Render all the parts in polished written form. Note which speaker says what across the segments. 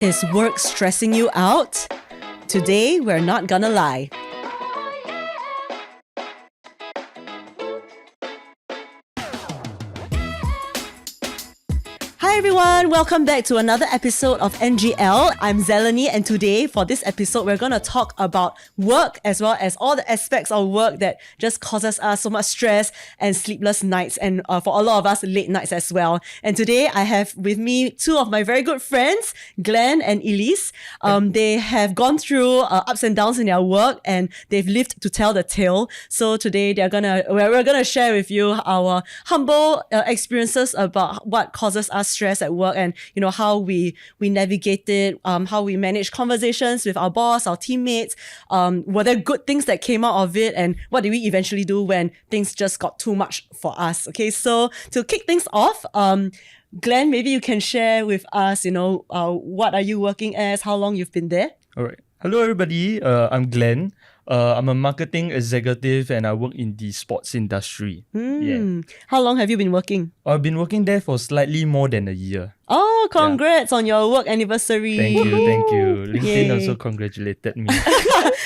Speaker 1: Is work stressing you out? Today, we're not gonna lie. Hi everyone, welcome back to another episode of NGL. I'm Zelanie, and today for this episode we're going to talk about work as well as all the aspects of work that just causes us so much stress and sleepless nights, and for a lot of us late nights as well. And today I have with me two of my very good friends, Glenn and Elyse. They have gone through ups and downs in their work and they've lived to tell the tale. So today we're gonna share with you our humble experiences about what causes us stress at work, and how we navigate it, how we manage conversations with our boss, our teammates, were there good things that came out of it, and what did we eventually do when things just got too much for us. Okay, so to kick things off, Glenn, maybe you can share with us, what are you working as, how long you've been there?
Speaker 2: All right. Hello, everybody. I'm Glenn. I'm a marketing executive and I work in the sports industry. Yeah.
Speaker 1: How long have you been working?
Speaker 2: I've been working there for slightly more than a year.
Speaker 1: Oh, congrats on your work anniversary.
Speaker 2: Thank you. LinkedIn also congratulated me.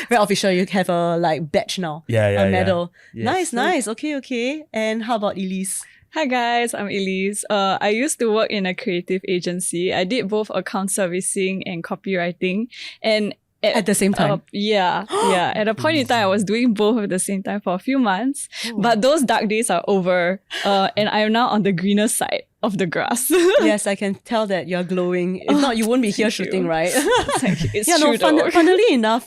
Speaker 1: Very official. You have a badge now. A medal.
Speaker 2: Yeah. Yes.
Speaker 1: Nice. Okay. And how about Elyse?
Speaker 3: Hi guys, I'm Elyse. I used to work in a creative agency. I did both account servicing and copywriting, and
Speaker 1: at the same time?
Speaker 3: Yeah. At a point in time, I was doing both at the same time for a few months. But those dark days are over, and I'm now on the greener side of the grass.
Speaker 1: Yes, I can tell that you're glowing. If not, you wouldn't be here shooting, right?
Speaker 3: It's true though.
Speaker 1: Funnily enough,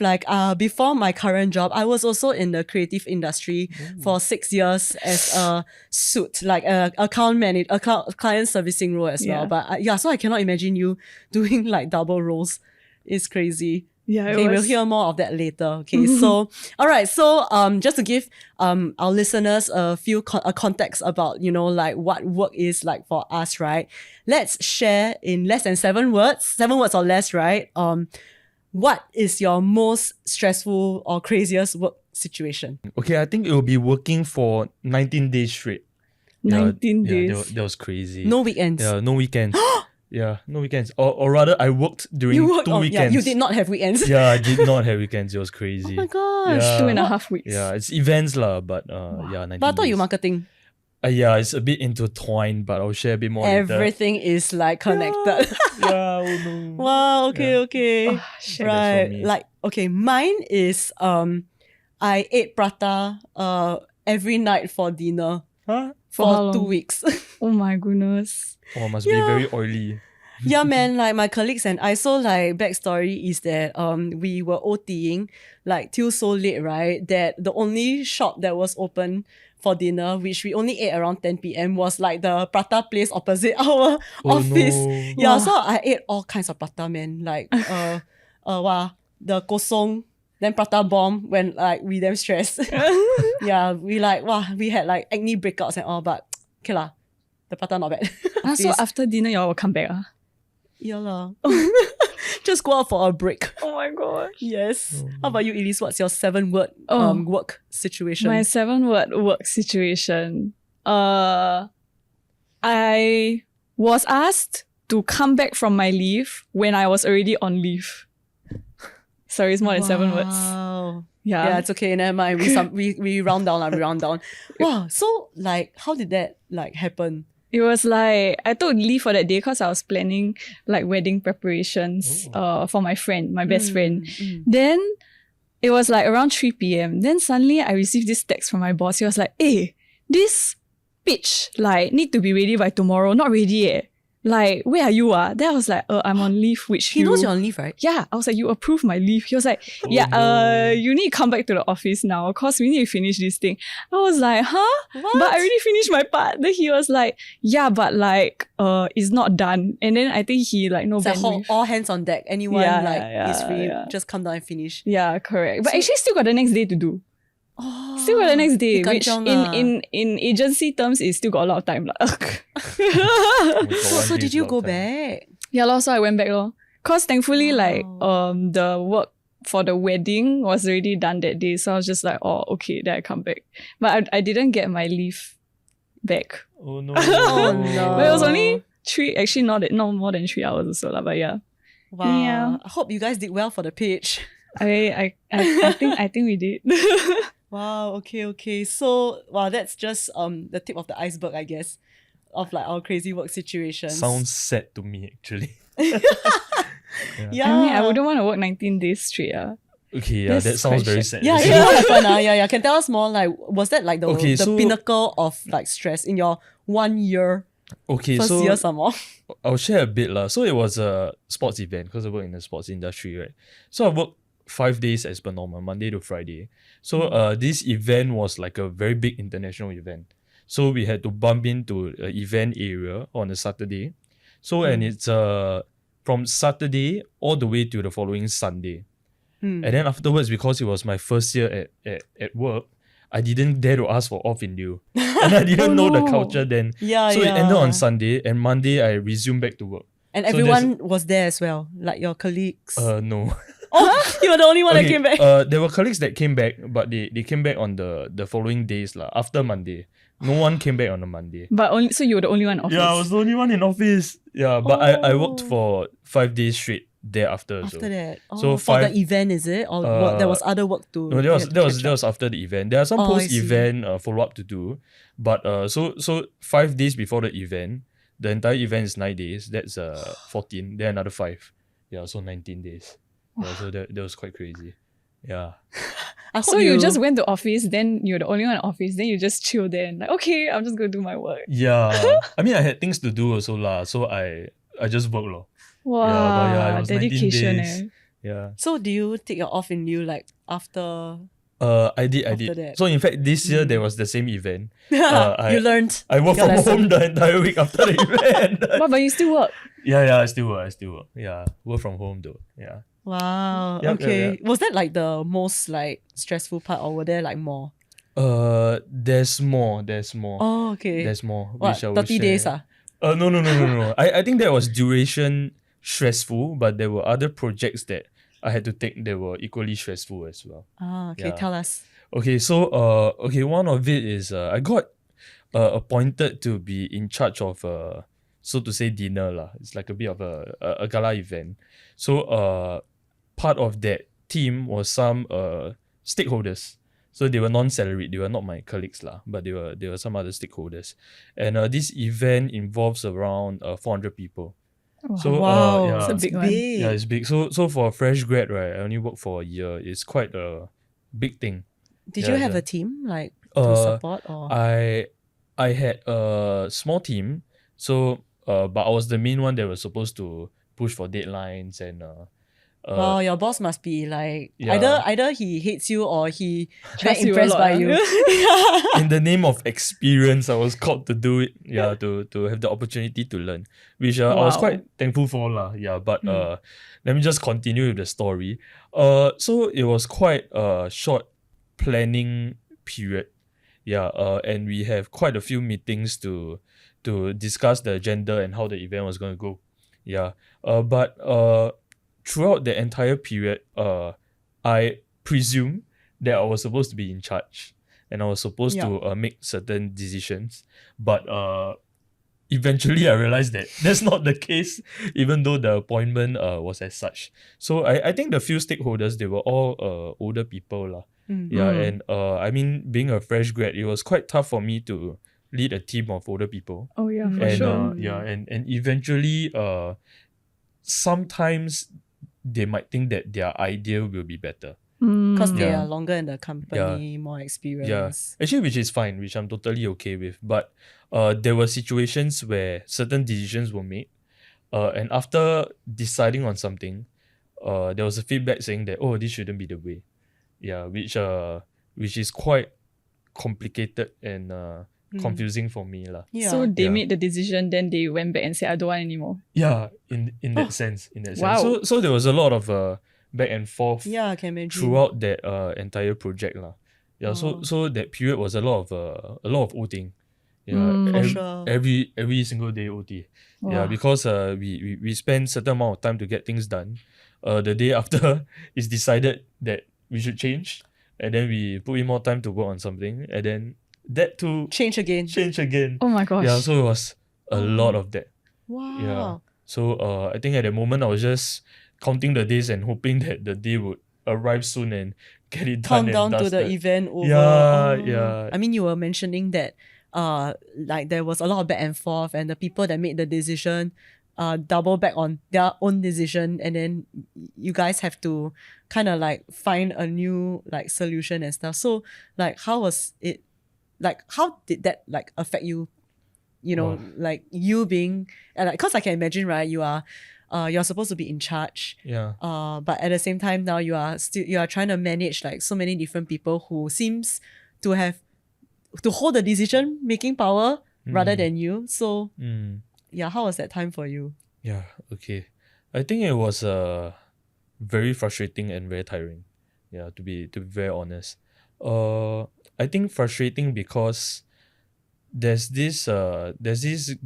Speaker 1: before my current job, I was also in the creative industry for 6 years as a suit, like a client servicing role as well. But so I cannot imagine you doing double roles. It's crazy.
Speaker 3: Yeah,
Speaker 1: okay, we'll hear more of that later. Okay, so all right, so just to give our listeners a few context about what work is like for us, right? Let's share in less than 7 words or less, right? What is your most stressful or craziest work situation?
Speaker 2: Okay, I think it will be working for 19 days straight.
Speaker 3: 19 days.
Speaker 2: Yeah, that was crazy.
Speaker 1: No weekends.
Speaker 2: Yeah, no weekends. Yeah, no weekends. Or rather, I worked during 2 weekends.
Speaker 1: Yeah, you did not have weekends.
Speaker 2: Yeah, I did not have weekends. It was crazy.
Speaker 1: Oh my gosh.
Speaker 2: Yeah.
Speaker 3: 2.5 weeks.
Speaker 2: Yeah, it's events lah, but 19
Speaker 1: But I thought
Speaker 2: days.
Speaker 1: you marketing.
Speaker 2: Yeah, it's a bit intertwined, but I'll share a bit more later.
Speaker 1: Everything is connected.
Speaker 2: Yeah, oh no.
Speaker 1: Wow, okay.
Speaker 2: Right.
Speaker 1: Mine is I ate prata every night for dinner.
Speaker 2: Huh?
Speaker 1: For 2 weeks.
Speaker 3: Oh my goodness.
Speaker 2: Oh, must be very oily.
Speaker 1: Yeah, man, my colleagues and I, so backstory is that we were OTing till so late, right? That the only shop that was open for dinner, which we only ate around 10 p.m, was the prata place opposite our office.
Speaker 2: No.
Speaker 1: Yeah, so I ate all kinds of prata, man. The kosong, then prata bomb when we damn stressed. Yeah, we had acne breakouts and all, but okay lah, the prata not bad.
Speaker 3: So after dinner, y'all will come back?
Speaker 1: Yeah lah. Just go out for a break.
Speaker 3: Oh my gosh.
Speaker 1: Yes. How about you, Elyse? What's your 7-word work situation?
Speaker 3: My 7-word work situation. I was asked to come back from my leave when I was already on leave. Sorry, it's more than 7 words.
Speaker 1: Wow.
Speaker 3: Yeah.
Speaker 1: Yeah, it's okay. Never mind. We round down. We round down. Wow. So how did that happen?
Speaker 3: It was I took leave for that day because I was planning wedding preparations for my friend, my best friend. Then it was around 3 p.m. Then suddenly I received this text from my boss. He was like, hey, this pitch need to be ready by tomorrow. Not ready yet. Where are you? Then I was like, I'm on leave, which
Speaker 1: he knows you're on leave, right?
Speaker 3: Yeah. I was like, you approved my leave. He was like, you need to come back to the office now because we need to finish this thing. I was like, huh?
Speaker 1: What?
Speaker 3: But I already finished my part. Then he was like, yeah, but it's not done. And then I think he no bandwidth.
Speaker 1: All hands on deck. Anyone is free, just come down and finish.
Speaker 3: Yeah, correct. But actually still got the next day to do.
Speaker 1: Oh,
Speaker 3: still got the next day, which in agency terms is still got a lot of time.
Speaker 1: So did you go back?
Speaker 3: Yeah, so I went back. Because thankfully, the work for the wedding was already done that day. So I was just like, oh, okay, then I come back. But I didn't get my leave back.
Speaker 2: Oh no.
Speaker 1: Oh no.
Speaker 3: But it was only 3, actually not more than 3 hours or so. But yeah.
Speaker 1: Wow.
Speaker 3: Yeah.
Speaker 1: I hope you guys did well for the pitch.
Speaker 3: I think we did.
Speaker 1: Wow, okay. So wow, that's just the tip of the iceberg, I guess, of like our crazy work situations.
Speaker 2: Sounds sad to me actually.
Speaker 1: Yeah.
Speaker 3: I mean, I wouldn't want to work 19 days straight.
Speaker 2: Okay, yeah,
Speaker 3: That's
Speaker 2: that sounds
Speaker 3: quite
Speaker 2: very
Speaker 3: sad.
Speaker 2: sad.
Speaker 1: Yeah,
Speaker 2: Actually.
Speaker 1: what happened? Yeah. Can tell us more? Like, was that like the
Speaker 2: Okay, so-
Speaker 1: pinnacle of like stress in your 1 year,
Speaker 2: Okay,
Speaker 1: first
Speaker 2: so
Speaker 1: year some more?
Speaker 2: I'll share a bit lah. So it was a sports event because I work in the sports industry, right? So I worked 5 days as per normal, Monday to Friday. So this event was like a very big international event. So we had to bump into an event area on a Saturday. So and it's from Saturday all the way to the following Sunday. And then afterwards, because it was my first year at work, I didn't dare to ask for off in lieu. And I didn't know the
Speaker 3: no.
Speaker 2: culture then.
Speaker 1: Yeah,
Speaker 2: So it
Speaker 1: yeah.
Speaker 2: ended on Sunday, and Monday I resumed back to work.
Speaker 1: And
Speaker 2: So
Speaker 1: everyone was there as well, like your colleagues.
Speaker 2: No.
Speaker 1: Oh, you were the only one that came back.
Speaker 2: There were colleagues that came back, but they came back on the following days lah, after Monday. No one came back on a Monday.
Speaker 3: But only so you were the only one in office.
Speaker 2: Yeah, I was the only one in office. Yeah, but I worked
Speaker 1: Oh.
Speaker 2: for 5 days straight thereafter.
Speaker 1: After that,
Speaker 2: So
Speaker 1: for the
Speaker 2: five-
Speaker 1: event, is it, or there was other work to?
Speaker 2: No,
Speaker 1: you had to catch
Speaker 2: that
Speaker 1: up?
Speaker 2: was after the event. There are some
Speaker 1: Oh, I see.
Speaker 2: post-event follow up to do, but so 5 days before the event, the entire event is 9 days. That's 14. Then another 5. Yeah, so 19 days. Yeah, so that was quite crazy. Yeah.
Speaker 1: I hope
Speaker 3: So you just went to office, then you're the only one in office, then you just chill there and like, okay, I'm just gonna do my work.
Speaker 2: Yeah. I mean, I had things to do also lah, so I just worked lor.
Speaker 3: Wow,
Speaker 2: but yeah, it was 19
Speaker 3: dedication
Speaker 2: days.
Speaker 3: eh.
Speaker 2: Yeah.
Speaker 1: So do you take your off in lieu like after?
Speaker 2: I did.
Speaker 1: After that.
Speaker 2: So in fact, this year there was the same event. I-
Speaker 1: You learned.
Speaker 2: I worked
Speaker 1: Your
Speaker 2: from
Speaker 1: lesson.
Speaker 2: home the entire week after the event.
Speaker 3: But you still work.
Speaker 2: Yeah, I still work. Yeah, work from home though. Yeah.
Speaker 1: Wow.
Speaker 2: Yup,
Speaker 1: Okay.
Speaker 2: yup.
Speaker 1: Was that like the most like stressful part, or were there like more?
Speaker 2: There's more.
Speaker 1: Oh, okay.
Speaker 2: There's more.
Speaker 1: What,
Speaker 2: which I will
Speaker 1: 30 days?
Speaker 2: share. No. I think that was duration stressful, but there were other projects that I had to take that were equally stressful as well.
Speaker 1: Ah, okay.
Speaker 2: Yeah.
Speaker 1: Tell us.
Speaker 2: Okay, so one of it is I got appointed to be in charge of so to say dinner lah. It's like a bit of a gala event. So part of that team was some stakeholders. So they were non-salaried. They were not my colleagues lah, but they were some other stakeholders. And this event involves around 400 people. So
Speaker 1: Wow.
Speaker 2: yeah.
Speaker 3: It's a big one.
Speaker 2: Yeah, it's big. So for a fresh grad, right, I only worked for a year. It's quite a big thing.
Speaker 1: Did
Speaker 2: Yeah,
Speaker 1: you have
Speaker 2: yeah.
Speaker 1: a team like to support or?
Speaker 2: I had a small team, so but I was the main one that was supposed to push for deadlines and
Speaker 1: Wow, your boss must be like
Speaker 2: yeah.
Speaker 1: either he hates you or he very
Speaker 3: Trusts you a
Speaker 1: impressed
Speaker 3: lot,
Speaker 1: by
Speaker 3: ah.
Speaker 1: you.
Speaker 2: in the name of experience, I was called to do it. Yeah, to have the opportunity to learn, which I was
Speaker 3: Wow.
Speaker 2: quite thankful for lah. Yeah, but let me just continue with the story. So it was quite a short planning period. Yeah, and we have quite a few meetings to discuss the agenda and how the event was going to go. Yeah, but throughout the entire period, I presume that I was supposed to be in charge and I was supposed to make certain decisions. But eventually I realized that that's not the case, even though the appointment was as such. So I think the few stakeholders, they were all older people lah. Yeah, and I mean, being a fresh grad, it was quite tough for me to lead a team of older people.
Speaker 3: Oh yeah, for
Speaker 2: And
Speaker 3: sure.
Speaker 2: yeah, and eventually sometimes they might think that their idea will be better.
Speaker 1: Because they
Speaker 2: Yeah.
Speaker 1: are longer in the company, more experience.
Speaker 2: Yeah, actually, which is fine, which I'm totally okay with. But there were situations where certain decisions were made, and after deciding on something, there was a feedback saying that, oh, this shouldn't be the way. Yeah, which is quite complicated and confusing for me lah.
Speaker 1: Yeah.
Speaker 3: So they
Speaker 2: Yeah.
Speaker 3: made the decision, then they went back and said, I don't want anymore.
Speaker 2: Yeah, in that sense,
Speaker 3: Wow.
Speaker 2: So there was a lot of back and forth
Speaker 1: Yeah, I can imagine.
Speaker 2: throughout that entire project lah. Yeah,
Speaker 1: Oh.
Speaker 2: so that period was a lot of OTing. Yeah,
Speaker 3: For
Speaker 1: sure.
Speaker 2: every single day OT. Yeah,
Speaker 3: Wow.
Speaker 2: because we spend certain amount of time to get things done. The day after it's decided that we should change, and then we put in more time to work on something, and then that too
Speaker 1: Change again.
Speaker 2: change again.
Speaker 3: Oh my gosh.
Speaker 2: Yeah, so it was a lot of that.
Speaker 1: Wow.
Speaker 2: Yeah. So I think at the moment I was just counting the days and hoping that the day would arrive soon and get it done
Speaker 1: Countdown
Speaker 2: and
Speaker 1: to the
Speaker 2: dusted.
Speaker 1: event over.
Speaker 2: Yeah,
Speaker 1: Oh.
Speaker 2: yeah.
Speaker 1: I mean, you were mentioning that like there was a lot of back and forth, and the people that made the decision double back on their own decision, and then you guys have to kind of like find a new like solution and stuff. So like how was it, like how did that like affect you, you know,
Speaker 2: Wow.
Speaker 1: like you being, and like, cause I can imagine, right, you're supposed to be in charge,
Speaker 2: Yeah.
Speaker 1: but at the same time now you are trying to manage like so many different people who seems to have to hold the decision making power rather than you. So yeah, how was that time for you?
Speaker 2: Yeah, okay. I think it was very frustrating and very tiring. Yeah, to be very honest. I think frustrating because there's this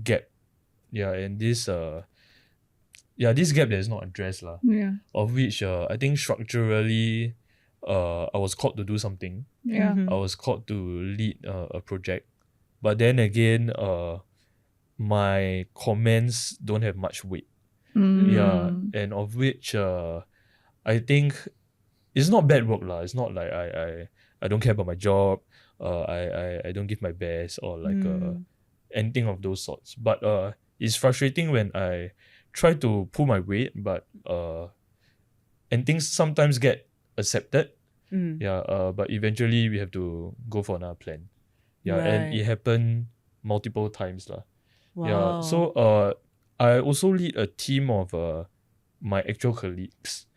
Speaker 2: gap. Yeah, and this gap that is not addressed lah.
Speaker 3: Yeah.
Speaker 2: Of which I think structurally I was called to do something.
Speaker 3: Yeah.
Speaker 1: Mhm.
Speaker 2: I was called to lead a project. But then again, my comments don't have much weight. Yeah, and of which I think it's not bad work lah. It's not like I don't care about my job. I don't give my best or like anything of those sorts. But it's frustrating when I try to pull my weight, but and things sometimes get accepted. Yeah, but eventually we have to go for another plan. Yeah, and
Speaker 1: Right.
Speaker 2: it happened multiple times lah.
Speaker 1: Wow.
Speaker 2: Yeah, so I also lead a team of my actual colleagues,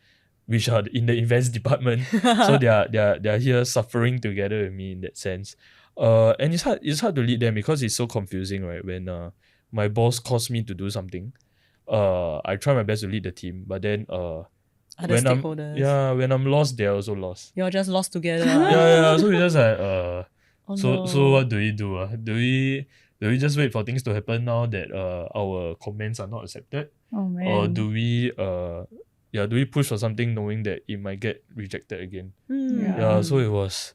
Speaker 2: which are in the events department. So they're here suffering together with me in that sense. And it's hard to lead them because it's so confusing, right? When my boss calls me to do something, I try my best to lead the team, but then
Speaker 1: Other
Speaker 2: when
Speaker 1: stakeholders.
Speaker 2: when I'm lost, they're also lost.
Speaker 1: You're just lost together.
Speaker 2: Yeah. So we just like
Speaker 1: Oh,
Speaker 2: so
Speaker 1: no.
Speaker 2: what do we do? Do we just wait for things to happen now that our comments are not accepted?
Speaker 3: Oh man.
Speaker 2: Or do we push for something knowing that it might get rejected again?
Speaker 3: Yeah.
Speaker 2: Yeah, so it was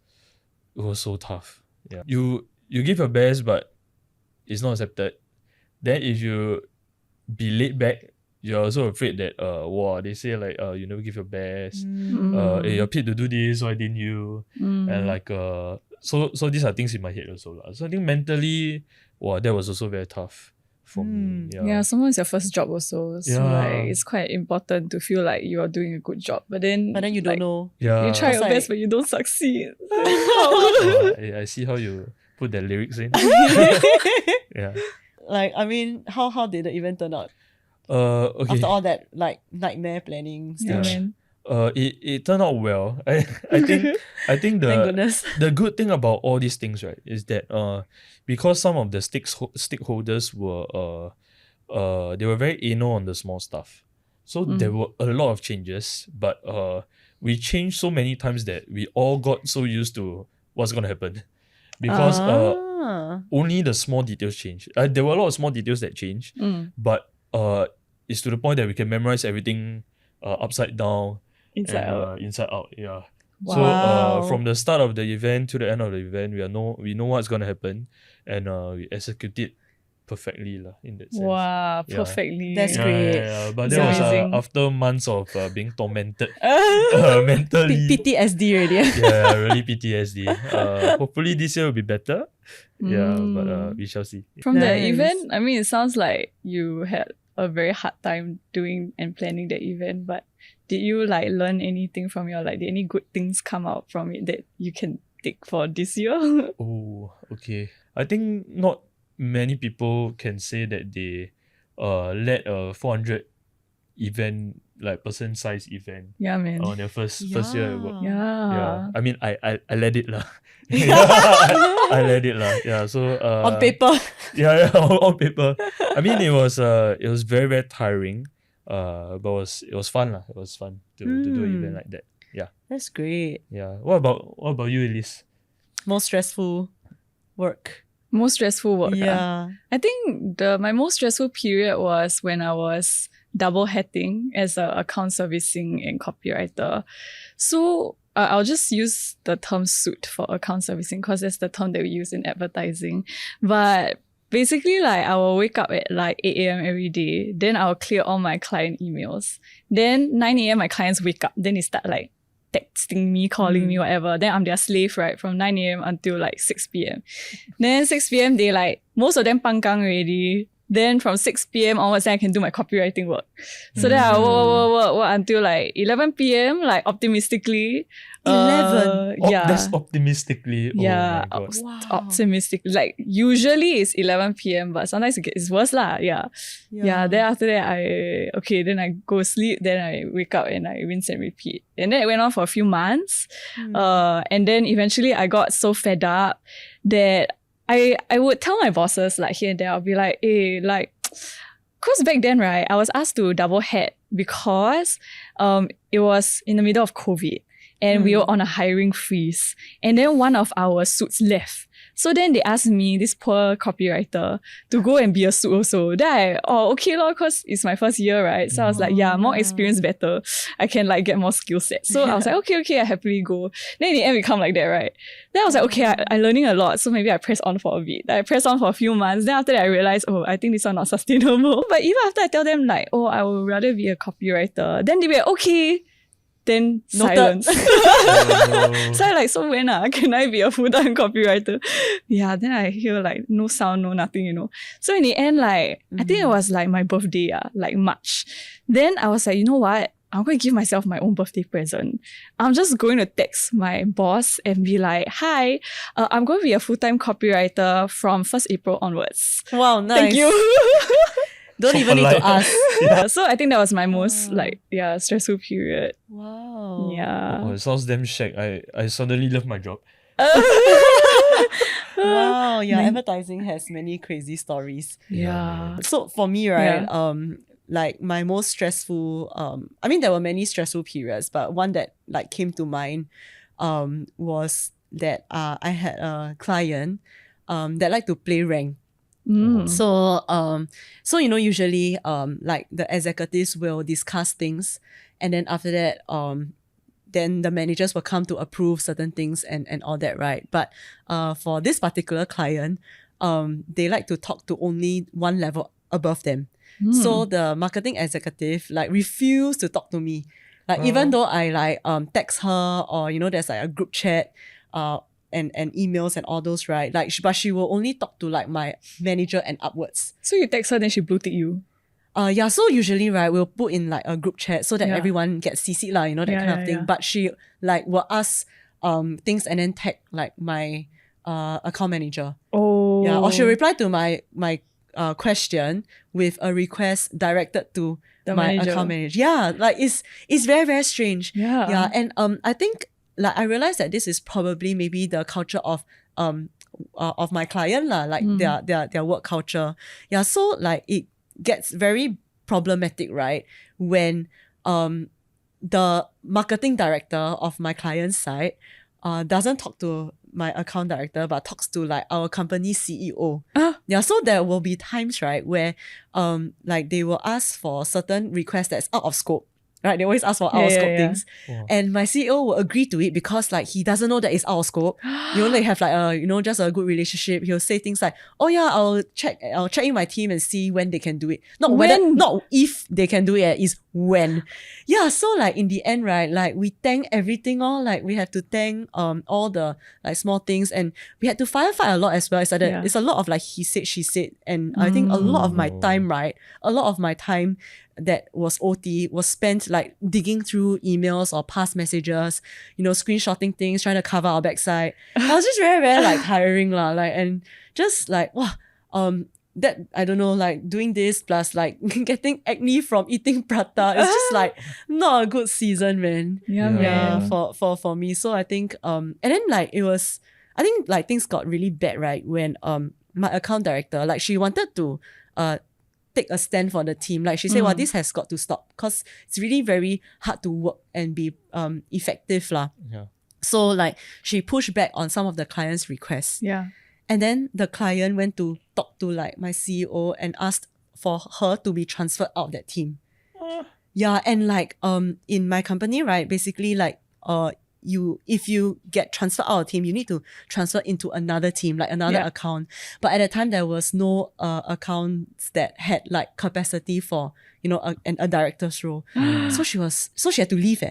Speaker 2: so tough. Yeah. You give your best but it's not accepted. Then if you be laid back, you're also afraid that they say like you never give your best. You're paid to do this, why didn't you? And like so these are things in my head also lah. So I think mentally, that was also very tough for me.
Speaker 3: Yeah, sometimes your first job also. So
Speaker 2: Yeah.
Speaker 3: like it's quite important to feel like you are doing a good job. But then
Speaker 1: you don't
Speaker 3: like,
Speaker 1: know.
Speaker 2: Yeah.
Speaker 3: you try
Speaker 1: It's
Speaker 3: your
Speaker 1: like-
Speaker 3: best but you don't succeed.
Speaker 2: I see how you put the lyrics in. Yeah.
Speaker 1: Like, I mean, how did the event turn out?
Speaker 2: Okay.
Speaker 1: After all that like nightmare planning
Speaker 3: Yeah,
Speaker 1: stage?
Speaker 3: man.
Speaker 2: It turned out well. I think
Speaker 1: Thank goodness.
Speaker 2: the good thing about all these things, right, is that because some of the stakeholders were they were very anal on the small stuff. So there were a lot of changes, but we changed so many times that we all got so used to what's gonna happen. Because only the small details changed. There were a lot of small details that changed, but it's to the point that we can memorize everything upside down,
Speaker 3: Inside
Speaker 2: and,
Speaker 3: out.
Speaker 2: inside out. Yeah.
Speaker 1: Wow.
Speaker 2: So from the start of the event to the end of the event, we know what's gonna happen, and we execute it perfectly lah, in that sense.
Speaker 3: Wow,
Speaker 2: Yeah.
Speaker 3: perfectly.
Speaker 1: That's
Speaker 2: Yeah,
Speaker 1: great.
Speaker 2: yeah. But
Speaker 3: It's
Speaker 2: that was
Speaker 3: amazing.
Speaker 2: after months of being tormented mentally.
Speaker 1: PTSD already.
Speaker 2: Yeah, really PTSD. Hopefully this year will be better. Yeah, but we shall see.
Speaker 3: From the
Speaker 1: Nice.
Speaker 3: event, I mean, it sounds like you had a very hard time doing and planning the event, but did you like learn anything from your, like, did any good things come out from it that you can take for this year?
Speaker 2: Oh, okay. I think not many people can say that they led a 400 event, like person size event
Speaker 3: Yeah, man.
Speaker 2: on their first year at work.
Speaker 3: Yeah.
Speaker 2: Yeah. I mean I led it lah. I led it lah. Yeah. So
Speaker 1: On paper.
Speaker 2: Yeah, on paper. I mean it was very, very tiring. But it was fun lah. It was fun to do an event like that. Yeah.
Speaker 1: That's great.
Speaker 2: Yeah. What about you, Elyse?
Speaker 1: Most stressful work.
Speaker 3: Most stressful work.
Speaker 1: Yeah.
Speaker 3: I think my most stressful period was when I was double hatting as a account servicing and copywriter. So I'll just use the term suit for account servicing because that's the term that we use in advertising. But basically like I will wake up at like 8 a.m. every day. Then I'll clear all my client emails. Then 9 a.m. my clients wake up. Then they start like texting me, calling me, whatever. Then I'm their slave, right? From 9 a.m. until like 6 p.m. Then 6 p.m. they like, most of them pangkang already. Then from 6 p.m. onwards, then I can do my copywriting work. So then I work until like 11 p.m. like optimistically.
Speaker 1: 11?
Speaker 3: Yeah.
Speaker 2: That's optimistically.
Speaker 3: Yeah,
Speaker 2: Oh my God.
Speaker 1: Wow.
Speaker 3: optimistic. Like usually it's 11 p.m. but sometimes it's worse lah. Yeah. Then after that then I go sleep. Then I wake up and I rinse and repeat. And then it went on for a few months. And then eventually I got so fed up that I would tell my bosses like here and there. I'll be like, hey, like, cause back then right, I was asked to double head because it was in the middle of COVID. And we were on a hiring freeze. And then one of our suits left. So then they asked me, this poor copywriter, to go and be a suit also. Then okay lor, cause it's my first year, right? So I was like, more experience better. I can like get more skill set. So I was like, okay, I happily go. Then in the end, we come like that, right? Then I was like, okay, I'm learning a lot. So maybe I press on for a bit. I pressed on for a few months. Then after that, I realized, I think this one not sustainable. But even after I tell them like, I would rather be a copywriter, then they be like, okay. Then silence. So I like, so when can I be a full-time copywriter? Yeah, then I hear like no sound, no nothing, So in the end, like, I think it was like my birthday, like March. Then I was like, you know what? I'm going to give myself my own birthday present. I'm just going to text my boss and be like, hi, I'm going to be a full-time copywriter from 1st April onwards.
Speaker 1: Wow, nice.
Speaker 3: Thank you.
Speaker 1: Don't even need to ask.
Speaker 3: Yeah, so I think that was my most stressful period.
Speaker 1: Wow.
Speaker 3: Yeah.
Speaker 2: Oh, it sounds damn shag. I suddenly love my job.
Speaker 1: Wow, yeah, advertising has many crazy stories.
Speaker 3: Yeah.
Speaker 1: So for me, right, like my most stressful, I mean, there were many stressful periods, but one that like came to mind was that I had a client that liked to play rank. So usually like the executives will discuss things, and then after that then the managers will come to approve certain things and all that, right? But for this particular client, they like to talk to only one level above them. So the marketing executive like refused to talk to me. Like even though I like text her, or there's like a group chat and emails and all those, right? Like but she will only talk to like my manager and upwards.
Speaker 3: So you text her, then she blue tick you?
Speaker 1: So usually, right, we'll put in like a group chat so that everyone gets CC'd lah, that kind of thing. But she like will ask things and then tag like my account manager.
Speaker 3: Oh.
Speaker 1: Yeah, or she'll reply to my question with a request directed to my account manager. Yeah, like it's very, very strange.
Speaker 3: Yeah.
Speaker 1: Yeah, and I think like I realized that this is probably maybe the culture of my client lah, like their work culture. Yeah, so like it gets very problematic, right? When the marketing director of my client's side doesn't talk to my account director, but talks to like our company CEO. Yeah, so there will be times, right, where like they will ask for certain requests that's out of scope. Right, they always ask for out of scope things. Wow. And my CEO will agree to it because like he doesn't know that it's out of scope. You only have like just a good relationship. He'll say things like, oh yeah, I'll check in my team and see when they can do it. Not if they can do it, is when. Yeah, so like in the end, right, like we thank everything all. Like we have to thank all the like small things, and we had to firefight a lot as well. It's like it's a lot of like he said, she said, and I think a lot of my time, right, that was OT was spent like digging through emails or past messages, screenshotting things, trying to cover our backside. I was just very, very like tiring lah, like, and just like that I don't know, like doing this plus like getting acne from eating prata. It's just like not a good season, man.
Speaker 3: Yeah.
Speaker 1: For me. So I think and then like I think like things got really bad, right, when my account director, like she wanted to take a stand for the team. Like she said, well, this has got to stop because it's really very hard to work and be effective lah.
Speaker 2: Yeah.
Speaker 1: So like she pushed back on some of the client's requests.
Speaker 3: Yeah.
Speaker 1: And then the client went to talk to like my CEO and asked for her to be transferred out of that team. Yeah, and like in my company, right, basically like if you get transferred out of team, you need to transfer into another team, like another account. But at the time, there was no accounts that had like capacity for, you know, a director's role. So she had to leave.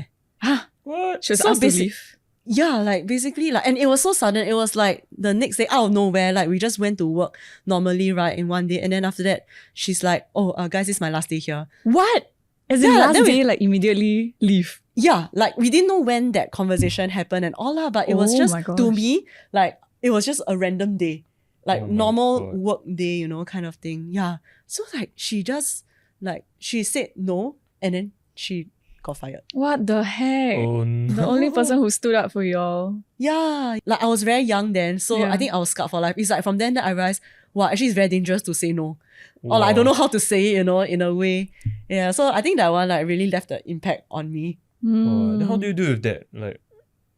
Speaker 2: What?
Speaker 3: She was
Speaker 1: So
Speaker 3: asked to
Speaker 1: basic-
Speaker 3: leave.
Speaker 1: Yeah, like basically like, and it was so sudden. It was like the next day out of nowhere, like we just went to work normally, right, in one day. And then after that, she's like, oh, guys, this is my last day here.
Speaker 3: What? As in
Speaker 1: Yeah,
Speaker 3: last
Speaker 1: then we-
Speaker 3: day, like immediately leave.
Speaker 1: Yeah, like we didn't know when that conversation happened and all that, but it was
Speaker 3: Oh
Speaker 1: just,
Speaker 3: my gosh.
Speaker 1: to me, like it was just a random day. Like
Speaker 2: Oh my
Speaker 1: normal
Speaker 2: God.
Speaker 1: work day, you know, kind of thing. Yeah. So like she just, like, she said no and then she got fired.
Speaker 3: What the heck?
Speaker 2: Oh no.
Speaker 3: The only person who stood up for y'all.
Speaker 1: Yeah. Like I was very young then, so
Speaker 3: Yeah.
Speaker 1: I think I was scarred for life. It's like from then that I realized, wow, actually it's very dangerous to say no. Or like, I don't know how to say it, you know, in a way. Yeah. So I think that one like really left an impact on me.
Speaker 2: Then how do you do with that? Like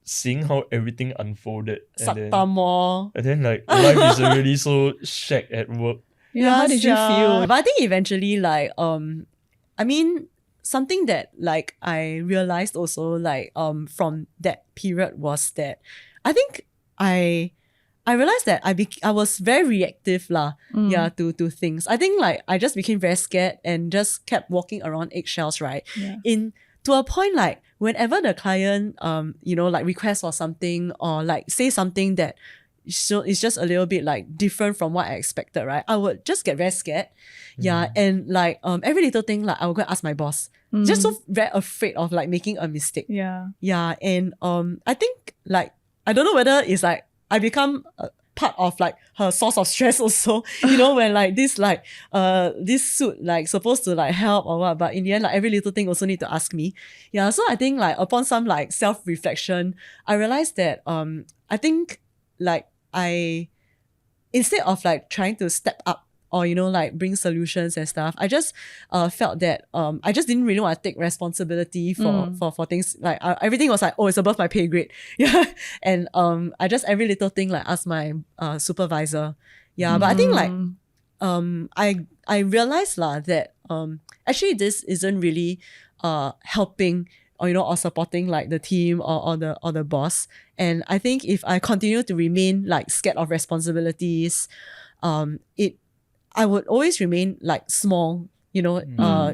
Speaker 2: seeing how everything unfolded and then like life is already so shacked at work.
Speaker 3: Yeah, how did you feel?
Speaker 1: But I think eventually, like, I mean, something that like I realized also, like, from that period was that I think I realized that I was very reactive to things. I think like I just became very scared and just kept walking around eggshells, right?
Speaker 3: Yeah.
Speaker 1: To a point, like whenever the client you know, like requests for something or like say something that it's just a little bit like different from what I expected, right? I would just get very scared. Yeah. And like every little thing, like I would go and ask my boss. Just so very afraid of like making a mistake.
Speaker 3: Yeah.
Speaker 1: Yeah. And I think like I don't know whether it's like I become part of like her source of stress also, you know, when like this suit like supposed to like help or what, but in the end like every little thing also need to ask me. Yeah. So I think like upon some like self-reflection, I realized that I think like instead of like trying to step up or, you know, like bring solutions and stuff, I just felt that I just didn't really want to take responsibility for things. Like everything was like, oh, it's above my pay grade. Yeah. And I just every little thing like asked my supervisor. Yeah. But I think like I realized that actually this isn't really helping or, you know, or supporting like the team or the boss. And I think if I continue to remain like scared of responsibilities, I would always remain like small, you know,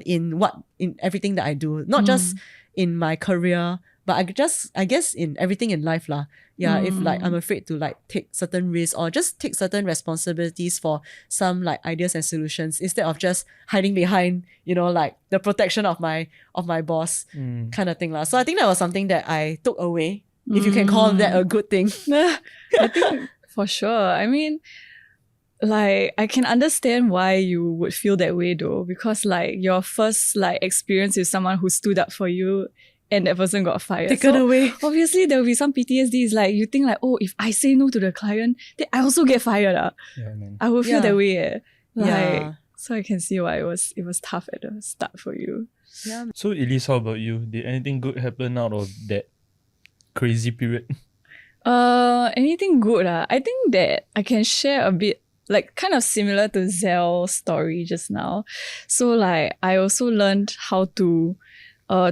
Speaker 1: in everything that I do, not just in my career, but I guess in everything in life lah. Yeah, if like I'm afraid to like take certain risks or just take certain responsibilities for some like ideas and solutions instead of just hiding behind, you know, like the protection of my boss kind of thing lah. So I think that was something that I took away, if you can call that a good thing.
Speaker 3: I think for sure. I mean, like I can understand why you would feel that way though, because like your first like experience with someone who stood up for you and that person got fired.
Speaker 1: Taken away.
Speaker 3: Obviously there will be some PTSD. It's like you think like, oh, if I say no to the client, then I also get fired.
Speaker 2: Yeah, man.
Speaker 3: I would feel that way. Like,
Speaker 1: Yeah.
Speaker 3: so I can see why it was tough at the start for you.
Speaker 1: Yeah.
Speaker 2: So Elyse, how about you? Did anything good happen out of that crazy period?
Speaker 3: Anything good? I think that I can share a bit, like kind of similar to Zel's story just now. So like I also learned how to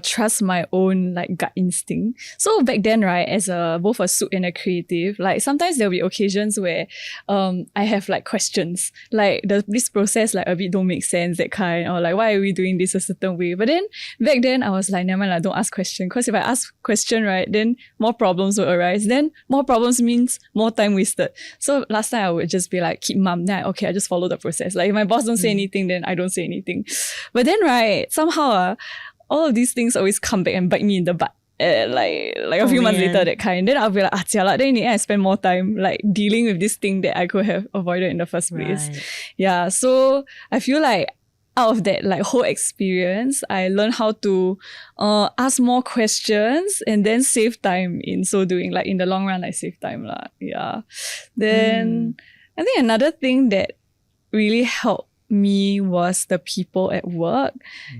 Speaker 3: trust my own like gut instinct. So back then, right, as both a suit and a creative, like sometimes there'll be occasions where I have like questions, like this process like a bit don't make sense, that kind, or like why are we doing this a certain way? But then back then I was like, never mind, don't ask question, because if I ask question, right, then more problems will arise. Then more problems means more time wasted. So last time I would just be like, keep mum. Then I just follow the process. Like if my boss don't say anything, then I don't say anything. But then right, somehow all of these things always come back and bite me in the butt. Like a few months later, that kind. Then I'll be like, jialat. Then in the end, I spend more time like dealing with this thing that I could have avoided in the first place.
Speaker 1: Right.
Speaker 3: Yeah. So I feel like out of that like whole experience, I learned how to ask more questions and then save time in so doing. Like in the long run, I save time lah. Yeah. Then I think another thing that really helped me was the people at work.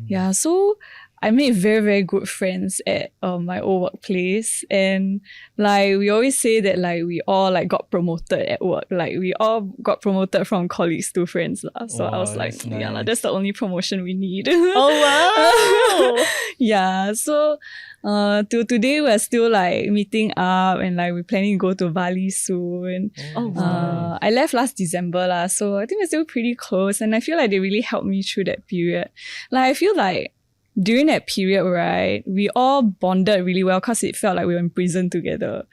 Speaker 3: Yeah. So I made very, very good friends at my old workplace. And like we always say that like we all like got promoted at work. Like we all got promoted from colleagues to friends. So I was
Speaker 2: Wow,
Speaker 3: like,
Speaker 2: that's
Speaker 3: yeah,
Speaker 2: nice.
Speaker 3: that's the only promotion we need.
Speaker 1: Oh wow!
Speaker 3: Yeah. So till today we're still like meeting up and like we're planning to go to Bali soon.
Speaker 1: Oh,
Speaker 2: that's
Speaker 1: wow.
Speaker 2: nice.
Speaker 3: I left last December lah, so I think we're still pretty close, and I feel like they really helped me through that period. Like I feel like during that period, right, we all bonded really well because it felt like we were in prison together.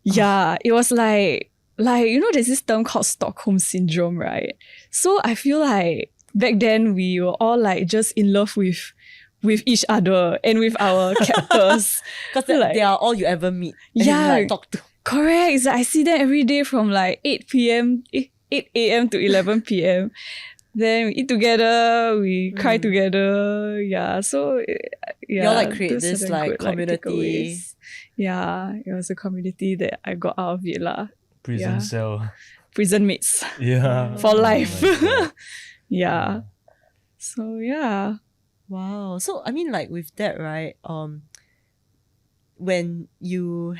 Speaker 3: Yeah, it was like you know, there's this term called Stockholm syndrome, right? So I feel like back then we were all like just in love with each other and with our captors.
Speaker 1: Because
Speaker 3: Like-
Speaker 1: they are all you ever meet. And
Speaker 3: Yeah.
Speaker 1: you, like, talk to.
Speaker 3: Correct. It's like I see them every day from like 8 a.m. to 11 p.m. Then we eat together, we cry together. Yeah. So yeah.
Speaker 1: You all, like, create
Speaker 3: those
Speaker 1: this,
Speaker 3: are the
Speaker 1: like,
Speaker 3: good,
Speaker 1: community.
Speaker 3: takeaways. Yeah. It was a community that I got out of it lah.
Speaker 2: Prison
Speaker 3: Yeah.
Speaker 2: cell.
Speaker 3: Prison mates
Speaker 2: Yeah.
Speaker 3: for life.
Speaker 2: Oh my God.
Speaker 3: Yeah. So yeah.
Speaker 1: Wow. So I mean, like with that, right? When you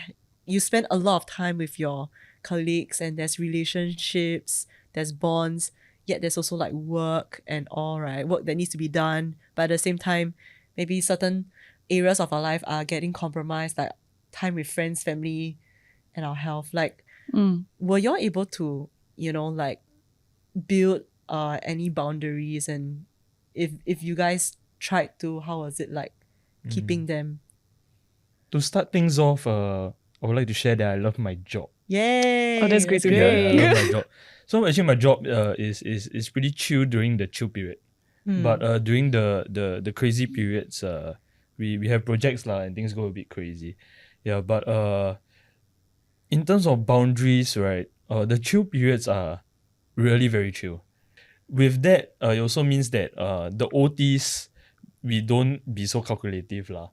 Speaker 1: spend a lot of time with your colleagues and there's relationships, there's bonds, yet there's also like work and all, right? Work that needs to be done, but at the same time, maybe certain areas of our life are getting compromised, like time with friends, family, and our health. Like, were y'all able to, like build any boundaries, and if you guys tried to, how was it like keeping them?
Speaker 2: To start things off, I would like to share that I love my job.
Speaker 1: Yay!
Speaker 3: Oh, that's great to
Speaker 2: Yeah,
Speaker 3: hear.
Speaker 2: I love my job. So actually my job is pretty chill during the chill period. But during the crazy periods, we have projects lah and things go a bit crazy. Yeah, but in terms of boundaries, right, the chill periods are really very chill. With that, it also means that the OTs, we don't be so calculative lah.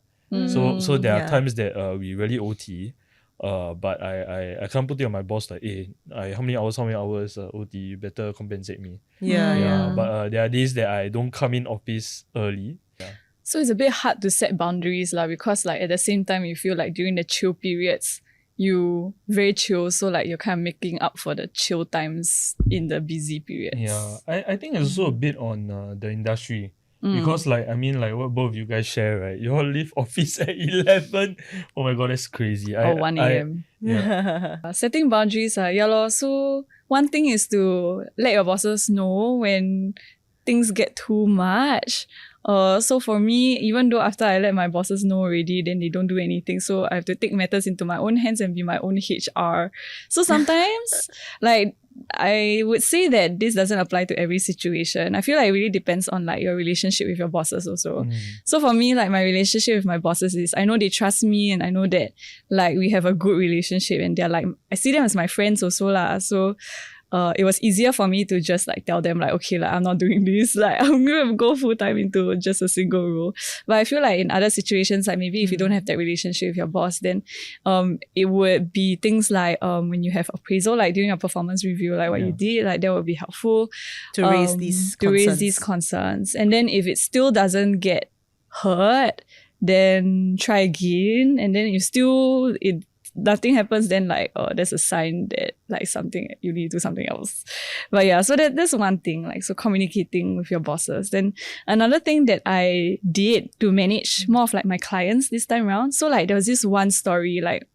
Speaker 2: So there are times that we really OT, but I can't put it on my boss like, hey, how many hours OT, you better compensate me.
Speaker 1: Yeah.
Speaker 2: But there are days that I don't come in office early. Yeah.
Speaker 3: So it's a bit hard to set boundaries lah, because like at the same time you feel like during the chill periods you very chill, so like you're kind of making up for the chill times in the busy periods.
Speaker 2: Yeah, I think it's also a bit on the industry. Because like, I mean, like what both of you guys share, right? You all leave office at 11. Oh my god, that's crazy.
Speaker 3: Or 1 a.m.
Speaker 2: Yeah.
Speaker 3: Setting boundaries, yeah lor. So one thing is to let your bosses know when things get too much. So for me, even though after I let my bosses know already, then they don't do anything. So I have to take matters into my own hands and be my own HR. So sometimes, like, I would say that this doesn't apply to every situation. I feel like it really depends on like your relationship with your bosses also. So for me, like my relationship with my bosses is, I know they trust me and I know that like we have a good relationship and they're like, I see them as my friends also lah. So it was easier for me to just like tell them like, okay, like I'm not doing this, like I'm gonna go full time into just a single role. But I feel like in other situations, like maybe if you don't have that relationship with your boss, then it would be things like when you have appraisal, like during a performance review, like what you did, like that would be helpful
Speaker 1: To raise these
Speaker 3: concerns. And then if it still doesn't get heard, then try again. And then if still nothing happens, then like, oh, there's a sign that like something, you need to do something else. But yeah, so that's one thing, like, so communicating with your bosses. Then another thing that I did to manage more of like my clients this time around. So like there was this one story, like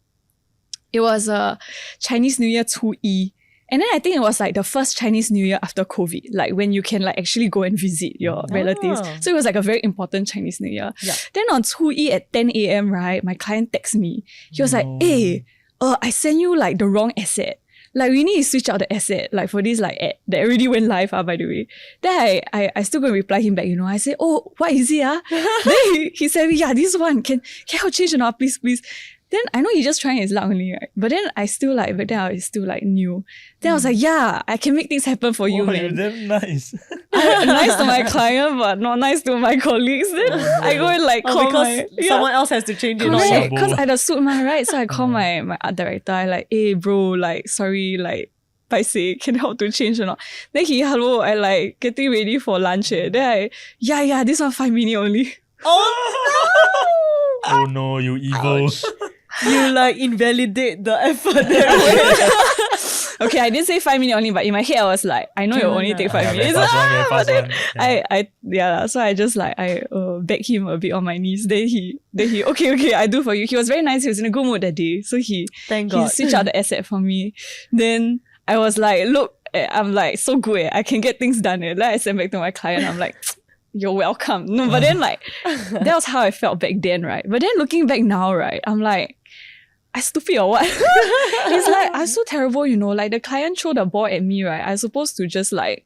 Speaker 3: it was a Chinese New Year 初一. And then I think it was like the first Chinese New Year after COVID, like when you can like actually go and visit your relatives. So it was like a very important Chinese New Year.
Speaker 1: Yeah.
Speaker 3: Then on 初一 at 10 a.m, right, my client texted me. He was like, hey, I sent you like the wrong asset. Like we need to switch out the asset, like for this like ad that already went live, by the way. Then I still go and reply him back, I said, oh, what is it? Then he said, yeah, this one, can I change or not, please? Then I know he's just trying his luck only, right? But then I still like, back then I was still like new. Then I was like, yeah, I can make things happen for you,
Speaker 2: Wow,
Speaker 3: man.
Speaker 2: you're damn nice.
Speaker 3: Nice to my client, but not nice to my colleagues. Then I go and like call
Speaker 1: because someone else has to change it, not
Speaker 3: correct,
Speaker 1: you.
Speaker 3: because I had a suit man, right? So I call my art director. I like, hey bro, like sorry, like paiseh, can help to change or not? Then he, hello, I like getting ready for lunch. Then I, yeah, this one 5 minutes only.
Speaker 1: Oh
Speaker 2: Oh no, you evil.
Speaker 1: no! You like invalidate the effort there.
Speaker 3: Okay, I didn't say 5 minutes only, but in my head I was like, I know it will only take 5
Speaker 2: Yeah, very
Speaker 3: minutes.
Speaker 2: fast one, very fast one.
Speaker 3: So I just like I begged him a bit on my knees. Then he okay, I do for you. He was very nice. He was in a good mood that day, so he
Speaker 1: Thank
Speaker 3: he
Speaker 1: God.
Speaker 3: switched out the asset for me. Then I was like, look, I'm like so good. I can get things done. Then I sent back to my client. I'm like, you're welcome. No, but then like that was how I felt back then, right? But then looking back now, right, I'm like, I stupid or what? It's like I'm so terrible, you know. Like the client threw the ball at me, right? I'm supposed to just like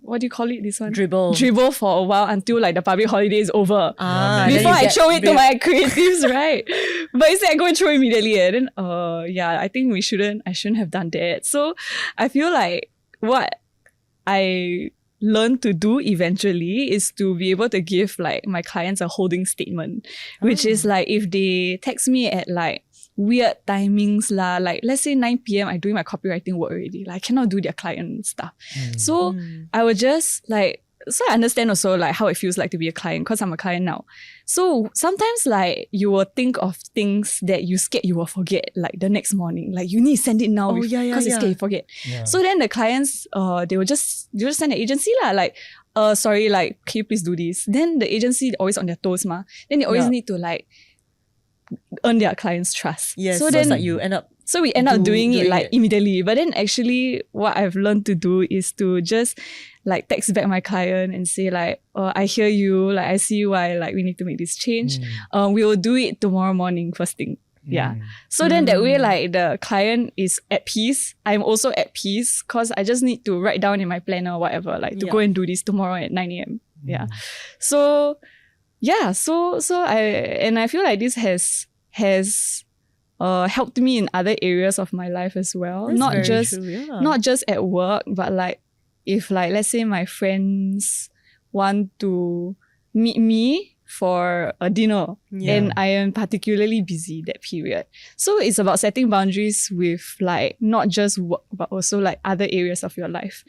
Speaker 3: what do you call it? This one dribble for a while until like the public holiday is over.
Speaker 1: Then
Speaker 3: Before
Speaker 1: you
Speaker 3: I
Speaker 1: get
Speaker 3: throw it to
Speaker 1: big-
Speaker 3: my creatives, right? But instead I go and throw immediately. And then I think I shouldn't have done that. So I feel like what I learned to do eventually is to be able to give like my clients a holding statement, which is like if they text me at like weird timings lah, like let's say 9 p.m. I'm doing my copywriting work already, like I cannot do their client stuff. So I would just like, so I understand also like how it feels like to be a client because I'm a client now. So sometimes like you will think of things that you scared you will forget like the next morning. Like you need to send it now because you're scared you forget.
Speaker 2: Yeah.
Speaker 3: So then the clients they will just send the agency lah, like sorry, like can you please do this? Then the agency always on their toes ma. Then they always need to like earn their clients' trust.
Speaker 1: Yes,
Speaker 3: So
Speaker 1: so
Speaker 3: then
Speaker 1: it's like you end up
Speaker 3: so we end up doing it like
Speaker 1: it.
Speaker 3: immediately. But then actually what I've learned to do is to just like text back my client and say like, I hear you, like I see why like we need to make this change. We will do it tomorrow morning first thing. Yeah. So then that way like the client is at peace. I'm also at peace because I just need to write down in my planner or whatever, like to go and do this tomorrow at 9 a.m. Yeah. So yeah, so I feel like this has helped me in other areas of my life as well.
Speaker 1: That's
Speaker 3: Not
Speaker 1: very
Speaker 3: just
Speaker 1: true, yeah.
Speaker 3: not just at work, but like if like let's say my friends want to meet me for a dinner and I am particularly busy that period. So it's about setting boundaries with like not just work but also like other areas of your life.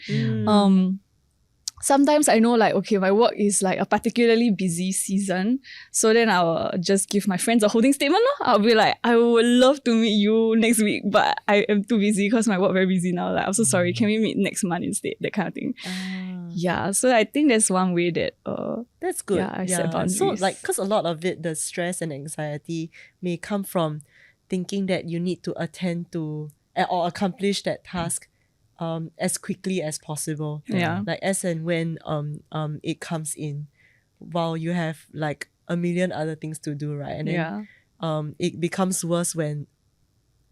Speaker 3: Sometimes I know like, okay, my work is like a particularly busy season. So then I'll just give my friends a holding statement. I'll be like, I would love to meet you next week, but I am too busy because my work very busy now. Like, I'm so sorry. Can we meet next month instead? That kind of thing. Yeah. So I think that's one way that
Speaker 1: That's good.
Speaker 3: I set boundaries.
Speaker 1: So like, because a lot of it, the stress and anxiety may come from thinking that you need to attend to or accomplish that task as quickly as possible.
Speaker 3: Yeah.
Speaker 1: Like as and when it comes in, while you have like a million other things to do, right? And then it becomes worse when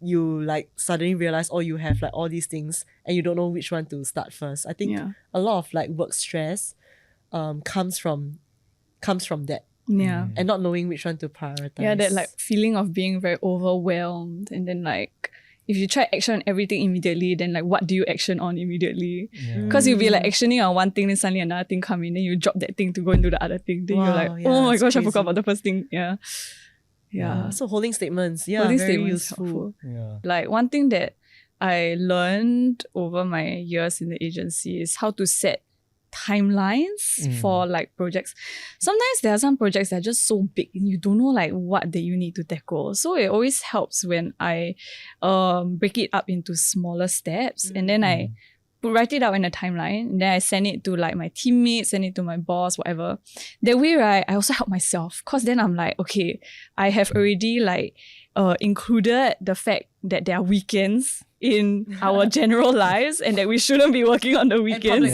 Speaker 1: you like suddenly realize, oh, you have like all these things and you don't know which one to start first. I think a lot of like work stress comes from that.
Speaker 3: Yeah.
Speaker 1: And not knowing which one to prioritize.
Speaker 3: Yeah, that like feeling of being very overwhelmed, and then like if you try action on everything immediately, then like what do you action on immediately? Because you'll be like actioning on one thing, then suddenly another thing come in, then you drop that thing to go and do the other thing. Then you're like, oh my gosh, I forgot about the first thing. Yeah.
Speaker 1: So holding statements,
Speaker 3: Holding
Speaker 1: very
Speaker 3: statements
Speaker 1: useful.
Speaker 3: helpful.
Speaker 2: Yeah.
Speaker 3: Like one thing that I learned over my years in the agency is how to set timelines for like projects. Sometimes there are some projects that are just so big and you don't know like what that you need to tackle. So it always helps when I break it up into smaller steps and then I write it out in a timeline and then I send it to like my teammates, send it to my boss, whatever. That way, right, I also help myself because then I'm like, okay, I have already like included the fact that there are weekends in our general lives and that we shouldn't be working on the weekends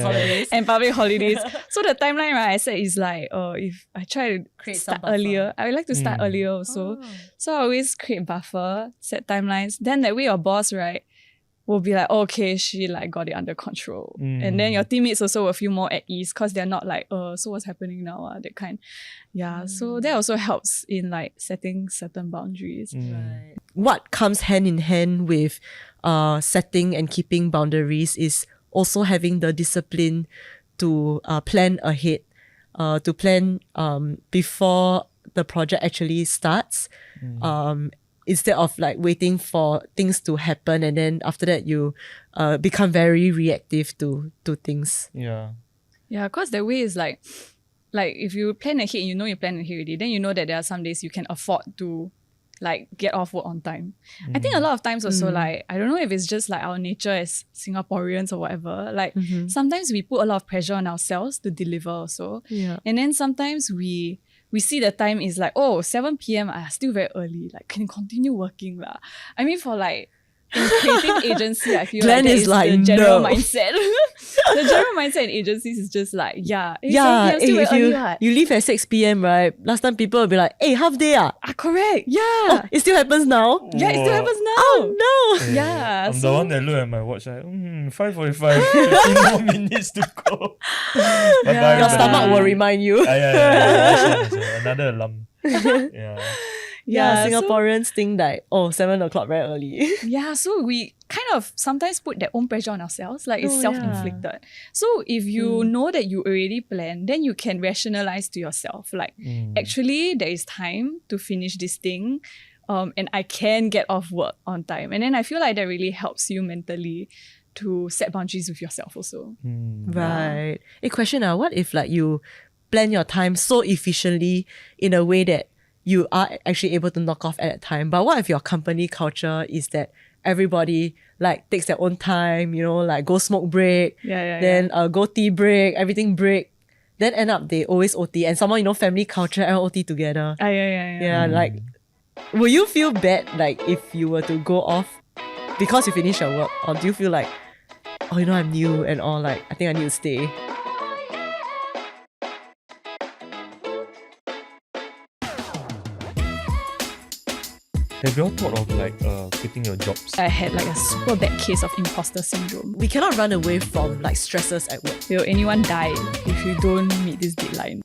Speaker 3: and public holidays. So the timeline, right, I said is like, if I try to
Speaker 1: Create
Speaker 3: start
Speaker 1: some buffer.
Speaker 3: earlier, I would like to start earlier also. So I always create buffer, set timelines. Then that way your boss, right, will be like, okay, she like got it under control. And then your teammates also will feel more at ease because they're not like, so what's happening now? That kind. Yeah. So that also helps in like setting certain boundaries.
Speaker 1: Right. What comes hand in hand with setting and keeping boundaries is also having the discipline to plan ahead, to plan before the project actually starts. Instead of like waiting for things to happen and then after that you become very reactive to things.
Speaker 3: Yeah, because that way is like like if you plan ahead, you know you plan ahead already, then you know that there are some days you can afford to like get off work on time. I think a lot of times also like, I don't know if it's just like our nature as Singaporeans or whatever, like sometimes we put a lot of pressure on ourselves to deliver also.
Speaker 1: Yeah.
Speaker 3: And then sometimes we see the time is like, oh, 7 p.m. Still very early, like can continue working lah. I mean for like in creative agency, I feel
Speaker 1: Glenn
Speaker 3: like that
Speaker 1: is
Speaker 3: is
Speaker 1: like,
Speaker 3: the general
Speaker 1: no.
Speaker 3: mindset. The general mindset in agencies is just like, yeah,
Speaker 1: Yeah,
Speaker 3: 7 p.m. still
Speaker 1: if
Speaker 3: very
Speaker 1: you,
Speaker 3: early what?
Speaker 1: you leave at 6 p.m., right? Last time people will be like, hey, half day ah?
Speaker 3: Correct, yeah.
Speaker 1: Oh, it still happens now?
Speaker 3: Yeah, it still
Speaker 2: Wow.
Speaker 3: happens now.
Speaker 1: Oh no!
Speaker 3: Yeah,
Speaker 2: I'm
Speaker 3: so-
Speaker 2: the one that look at my watch like, 5:45, 15 more minutes to go. Bye-bye,
Speaker 1: Your
Speaker 2: everybody.
Speaker 1: stomach will remind you.
Speaker 2: This one is another alarm. Yeah.
Speaker 1: Yeah,
Speaker 3: so-
Speaker 1: Singaporeans think that, 7 o'clock very early.
Speaker 3: Yeah, so we kind of sometimes put their own pressure on ourselves, like it's
Speaker 1: Oh, yeah.
Speaker 3: self-inflicted. So if you know that you already planned, then you can rationalize to yourself, like actually there is time to finish this thing, and I can get off work on time. And then I feel like that really helps you mentally to set boundaries with yourself also.
Speaker 1: Right. A question now, what if like you plan your time so efficiently in a way that you are actually able to knock off at that time, but what if your company culture is that everybody like takes their own time, like go smoke break, then go tea break, everything break, then end up they always OT, and someone, family culture and OT together.
Speaker 3: Yeah.
Speaker 1: Like, will you feel bad like if you were to go off because you finish your work, or do you feel like, I'm new and all, like I think I need to stay?
Speaker 2: Have you all thought of like quitting your jobs?
Speaker 3: I had like a super bad case of imposter syndrome.
Speaker 1: We cannot run away from like stresses at work.
Speaker 3: Will anyone die if you don't meet this deadline?